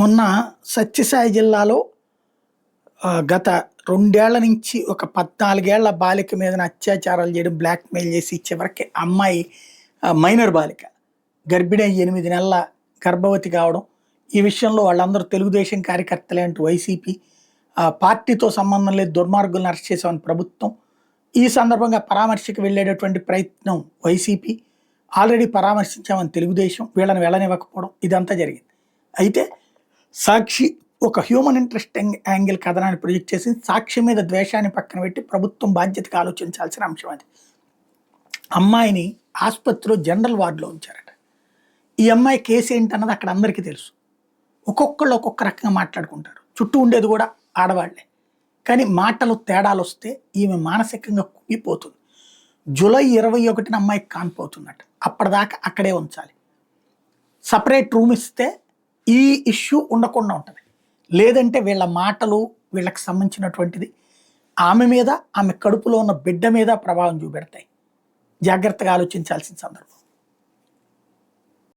మొన్న సత్యసాయి జిల్లాలో గత 2 ఏళ్ల నుంచి ఒక 14 ఏళ్ల బాలిక మీదన అత్యాచారాలు చేయడం, బ్లాక్‌మెయిల్ చేసి చివరికి అమ్మాయి మైనర్ బాలిక. గర్భిణి అయ్యి 8 నెలల గర్భవతి కావడం. ఈ విషయంలో వాళ్ళందరూ తెలుగుదేశం కార్యకర్తలే అంటూ వైసీపీ, పార్టీతో సంబంధం లేదు దుర్మార్గులను అరెస్ట్ చేసామని ప్రభుత్వం. ఈ సందర్భంగా పరామర్శకు వెళ్ళేటటువంటి ప్రయత్నం వైసీపీ, ఆల్రెడీ పరామర్శించామని తెలుగుదేశం, వీళ్ళని వెళ్ళనివ్వకపోవడం ఇదంతా జరిగింది. అయితే సాక్షి ఒక హ్యూమన్ ఇంట్రెస్ట్ యాంగిల్ కథనాన్ని ప్రొజెక్ట్ చేసి సాక్షి మీద ద్వేషాన్ని పక్కన పెట్టి ప్రభుత్వం బాధ్యతగా ఆలోచించాల్సిన అంశం అది. అమ్మాయిని ఆసుపత్రిలో జనరల్ వార్డులో ఉంచారట. ఈ అమ్మాయి కేసు ఏంటన్నది అక్కడ అందరికీ తెలుసు. ఒక్కొక్కళ్ళు ఒక్కొక్క రకంగా మాట్లాడుకుంటారు. చుట్టూ ఉండేది కూడా ఆడవాళ్లే. కానీ మాటలు తేడాలు వస్తే ఈమె మానసికంగా కుంగిపోతుంది. జూలై 21న అమ్మాయికి కాన్పోతున్నట్టు. అప్పటిదాకా అక్కడే ఉంచాలి. సపరేట్ రూమ్ ఇస్తే ఈ ఇష్యూ ఉండకుండా ఉంటుంది. లేదంటే వీళ్ళ మాటలు, వీళ్ళకి సంబంధించినటువంటిది ఆమె మీద, ఆమె కడుపులో ఉన్న బిడ్డ మీద ప్రభావం చూపెడతాయి. జాగ్రత్తగా ఆలోచించాల్సిన సందర్భం.